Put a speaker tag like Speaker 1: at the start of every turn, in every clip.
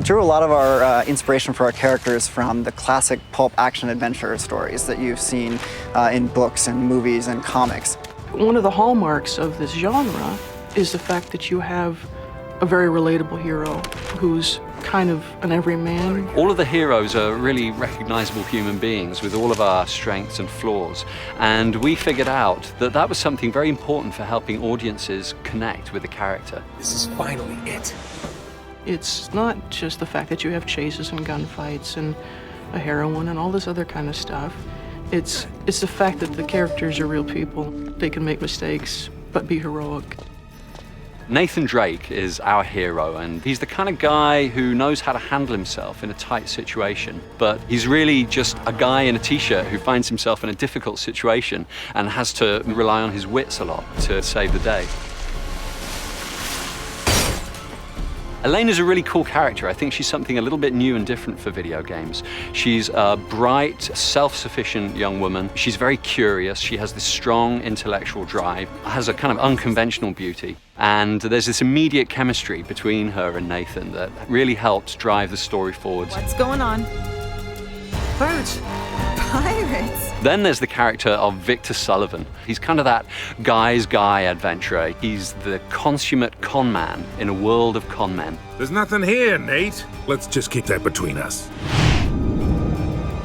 Speaker 1: drew a lot of our inspiration for our characters from the classic pulp action-adventure stories that you've seen in books and movies and comics.
Speaker 2: One of the hallmarks of this genre is the fact that you have a very relatable hero who's kind of an everyman.
Speaker 3: All of the heroes are really recognizable human beings with all of our strengths and flaws. And we figured out that that was something very important for helping audiences connect with the character.
Speaker 4: This is finally it.
Speaker 2: It's not just the fact that you have chases and gunfights and a heroine and all this other kind of stuff. It's the fact that the characters are real people. They can make mistakes, but be heroic.
Speaker 3: Nathan Drake is our hero, and he's the kind of guy who knows how to handle himself in a tight situation. But he's really just a guy in a t-shirt who finds himself in a difficult situation and has to rely on his wits a lot to save the day. Elena's a really cool character. I think she's something a little bit new and different for video games. She's a bright, self-sufficient young woman. She's very curious. She has this strong intellectual drive, has a kind of unconventional beauty. And there's this immediate chemistry between her and Nathan that really helped drive the story forward.
Speaker 5: What's going on? Birds. Pirates.
Speaker 3: Then there's the character of Victor Sullivan. He's kind of that guy's guy adventurer. He's the consummate con man in a world of con men.
Speaker 4: There's nothing here, Nate. Let's just keep that between us.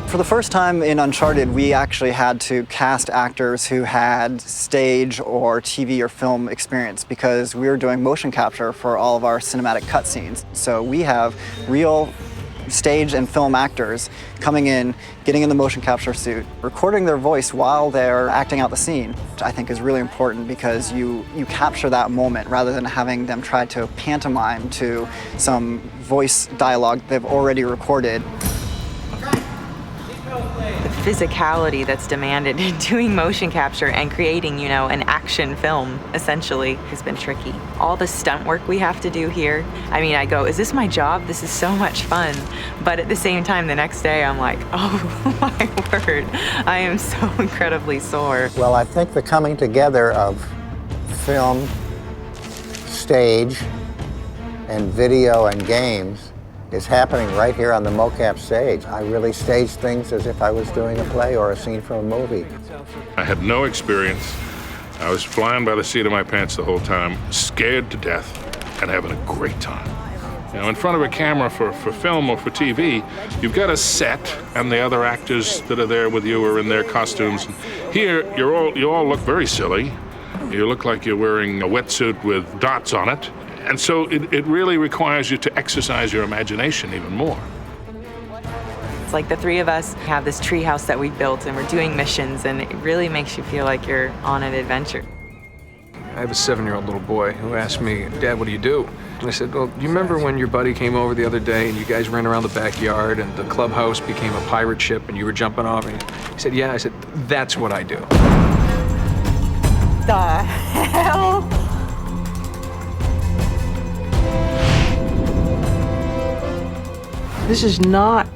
Speaker 1: For the first time in Uncharted, we actually had to cast actors who had stage or TV or film experience because we were doing motion capture for all of our cinematic cutscenes. So we have real stage and film actors coming in, getting in the motion capture suit, recording their voice while they're acting out the scene, which I think is really important because you capture that moment rather than having them try to pantomime to some voice dialogue they've already recorded.
Speaker 5: The physicality that's demanded in doing motion capture and creating, an action film, essentially, has been tricky. All the stunt work we have to do here, I go, is this my job? This is so much fun. But at the same time, the next day, I'm like, oh my word, I am so incredibly sore.
Speaker 6: Well, I think the coming together of film, stage, and video and games is happening right here on the mocap stage. I really staged things as if I was doing a play or a scene from a movie.
Speaker 4: I had no experience. I was flying by the seat of my pants the whole time, scared to death, and having a great time. In front of a camera for film or for TV, you've got a set, and the other actors that are there with you are in their costumes. Here, you all look very silly. You look like you're wearing a wetsuit with dots on it. And so it really requires you to exercise your imagination even more.
Speaker 5: It's like the three of us have this treehouse that we built and we're doing missions, and it really makes you feel like you're on an adventure.
Speaker 7: I have a 7-year-old little boy who asked me, Dad, what do you do? And I said, well, do you remember when your buddy came over the other day and you guys ran around the backyard and the clubhouse became a pirate ship and you were jumping off? And he said, yeah. I said, that's what I do.
Speaker 5: The hell?
Speaker 2: This is not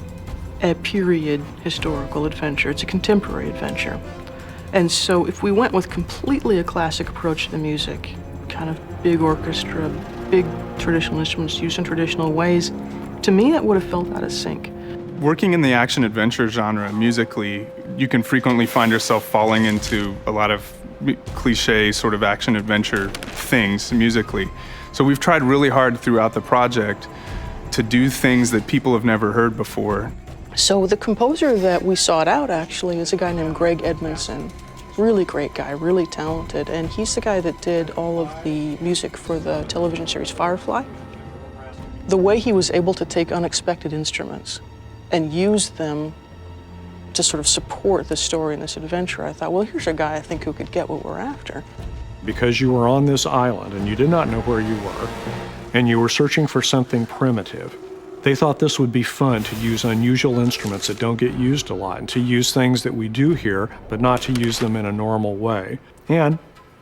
Speaker 2: a period historical adventure, it's a contemporary adventure. And so if we went with completely a classic approach to the music, kind of big orchestra, big traditional instruments used in traditional ways, to me that would have felt out of sync.
Speaker 8: Working in the action-adventure genre musically, you can frequently find yourself falling into a lot of cliche sort of action-adventure things musically. So we've tried really hard throughout the project to do things that people have never heard before.
Speaker 2: So the composer that we sought out actually is a guy named Greg Edmondson. Really great guy, really talented, and he's the guy that did all of the music for the television series Firefly. The way he was able to take unexpected instruments and use them to sort of support the story in this adventure, I thought, well, here's a guy I think who could get what we're after.
Speaker 9: Because you were on this island and you did not know where you were, and you were searching for something primitive, they thought this would be fun to use unusual instruments that don't get used a lot, and to use things that we do here, but not to use them in a normal way. And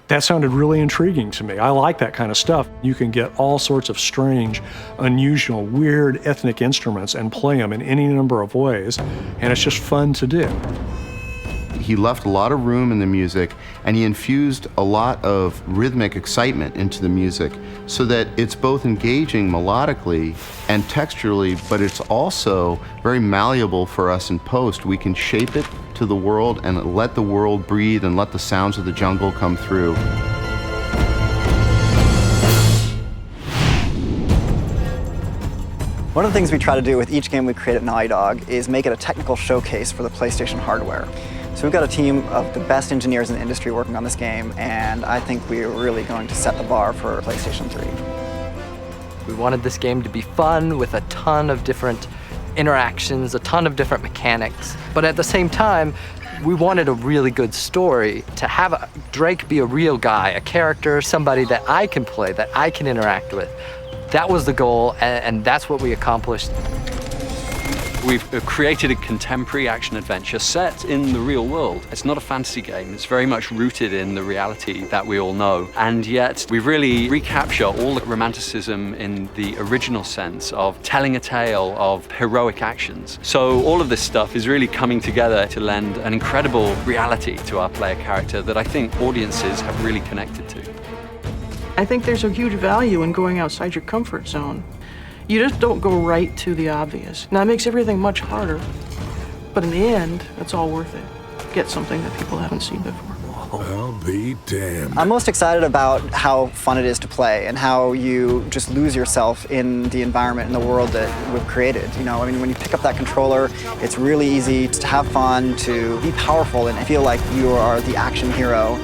Speaker 9: that sounded really intriguing to me. I like that kind of stuff. You can get all sorts of strange, unusual, weird ethnic instruments and play them in any number of ways, and it's just fun to do.
Speaker 10: he left a lot of room in the music, and he infused a lot of rhythmic excitement into the music so that it's both engaging melodically and texturally, but it's also very malleable for us in post. We can shape it to the world and let the world breathe and let the sounds of the jungle come through.
Speaker 1: One of the things we try to do with each game we create at Naughty Dog is make it a technical showcase for the PlayStation hardware. So we've got a team of the best engineers in the industry working on this game, and I think we're really going to set the bar for PlayStation 3.
Speaker 11: We wanted this game to be fun with a ton of different interactions, a ton of different mechanics, but at the same time, we wanted a really good story. To have Drake be a real guy, a character, somebody that I can play, that I can interact with. That was the goal, and that's what we accomplished.
Speaker 3: We've created a contemporary action adventure set in the real world. It's not a fantasy game. It's very much rooted in the reality that we all know. And yet, we really recapture all the romanticism in the original sense of telling a tale of heroic actions. So all of this stuff is really coming together to lend an incredible reality to our player character that I think audiences have really connected to.
Speaker 2: I think there's a huge value in going outside your comfort zone. You just don't go right to the obvious. Now, it makes everything much harder, but in the end, it's all worth it. Get something that people haven't seen before.
Speaker 12: I'll be damned.
Speaker 1: I'm most excited about how fun it is to play and how you just lose yourself in the environment and the world that we've created. You know, I mean, when you pick up that controller, it's really easy to have fun, to be powerful and feel like you are the action hero.